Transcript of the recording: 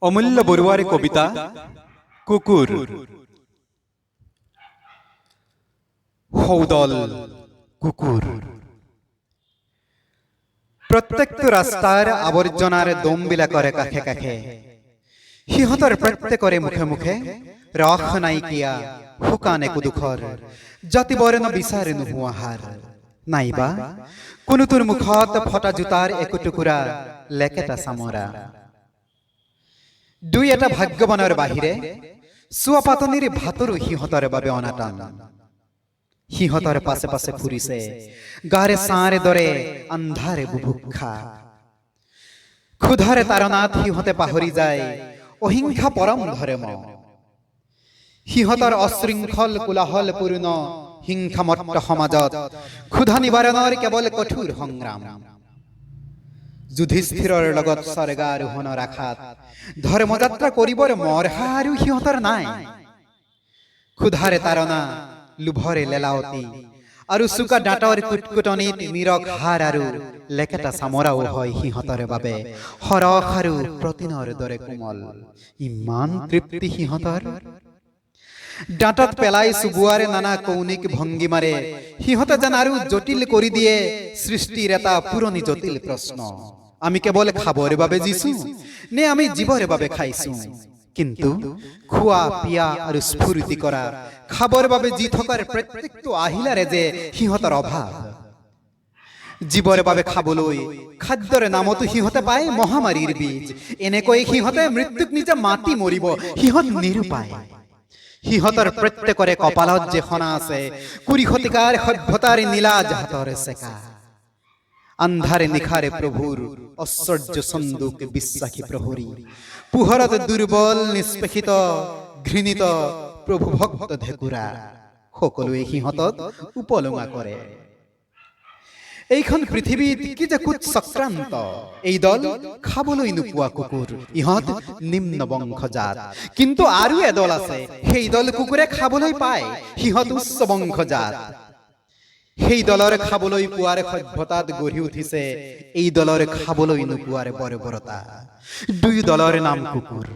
অমূল্য বৰুৱাৰ কবিতা কুকুৰ। সৌদল কুকুৰ প্ৰত্যেকটো ৰাস্তাৰ আৱৰ্জনাৰ দমবিলাকৰ কাষে কাষে সিহঁতৰ প্ৰত্যেকৰে মুখে মুখে ৰস নাইকিয়া শুকান একো দুখৰ জাতিবৰ্ণ বিচাৰে নোহোৱা হাৰ নাইবা কোনোটোৰ মুখত ফটা জোতাৰ একো টুকুৰা লেকেটা চামৰা দুই এটা ভাগ্যৱানৰ বাহিৰে চোৱা পাতনিৰ ভাতৰো সিহঁতৰ বাবে অনাটান সিহঁতৰ পাছে পাছে ফুৰিছে গাৰে ছাঁৰে দৰে আন্ধাৰে বুভুক্ষা ক্ষুধাৰে তাৰণাত সিহঁতে পাহৰি যায় অহিংসা পৰম ধৰ্ম সিহঁতৰ অশৃংখল কোলাহলপূৰ্ণ হিংসামত্ত সমাজত ক্ষুধা নিবাৰণৰ কেৱল কঠোৰ সংগ্ৰাম যুধিষ্ঠিৰৰ লগত স্বৰ্গাৰোহণৰ আশাত ধৰ্মযাত্ৰা কৰিবৰ মৰহা আৰু সিহঁতৰ নাই ক্ষুধাৰে তাৰণা লোভৰে লেলাৱতী আৰু চোকা দাঁতৰ কুটকুটনিত নিৰখ হাৰ আৰু লেকেটা চামৰাও হয় সিহঁতৰ বাবে সৰস আৰু প্ৰটিনৰ দৰে কোমল ইমান তৃপ্তি সিহঁতৰ দাঁতত পেলাই চুবোৱাৰ নানা কৌণিক ভংগীমাৰে সিহঁতে যেন আৰু জটিল কৰি দিয়ে সৃষ্টিৰ এটা পুৰণি জটিল প্ৰশ্ন আমি কেৱল খাবৰ বাবে জিছো নে আমি জীৱৰ বাবে খাইছো কিন্তু খোৱা পিয়া আৰু স্ফূৰ্তি কৰা খাবৰ বাবে জি থকাৰ প্ৰত্যেকটো আহিলাৰে যে সিহঁতৰ অভাৱ জীৱৰ বাবে খাবলৈ খাদ্যৰ নামতো সিহঁতে পায় মহামাৰীৰ বীজ এনেকৈ সিহঁতে মৃত্যুক নিজে মাতি মৰিব সিহঁত নিৰুপায় সিহঁতৰ প্ৰত্যেকৰে কপালত যে সনা আছে কুৰি শতিকাৰ সভ্যতাৰ নীলা জাহাতৰ চেকা আন্ধাৰে নিশাৰে প্ৰভুৰ ঐশ্বৰ্য চন্দুক বিশ্বাসী প্ৰহৰী পোহৰত দুৰ্বল নিষ্পেষিত ঘৃণিত প্ৰভু ভক্ত ঢেকুৰা সকলোৱে সিহঁতক উপলুঙা কৰে এইখন পৃথিৱীত কি যে কুট চক্ৰান্ত এই দল খাবলৈ নোপোৱা কুকুৰ ইহঁত নিম্ন বংশজাত কিন্তু আৰু এদল আছে সেই দল কুকুৰে খাবলৈ পায় সিহঁত উচ্চ বংশজাত সেই দলৰ খাবলৈ পোৱাৰ সভ্যতাত গঢ়ি উঠিছে এই দলৰ খাবলৈ নোপোৱাৰ বৰ্বৰতা দুই দলৰ নাম কুকুৰ।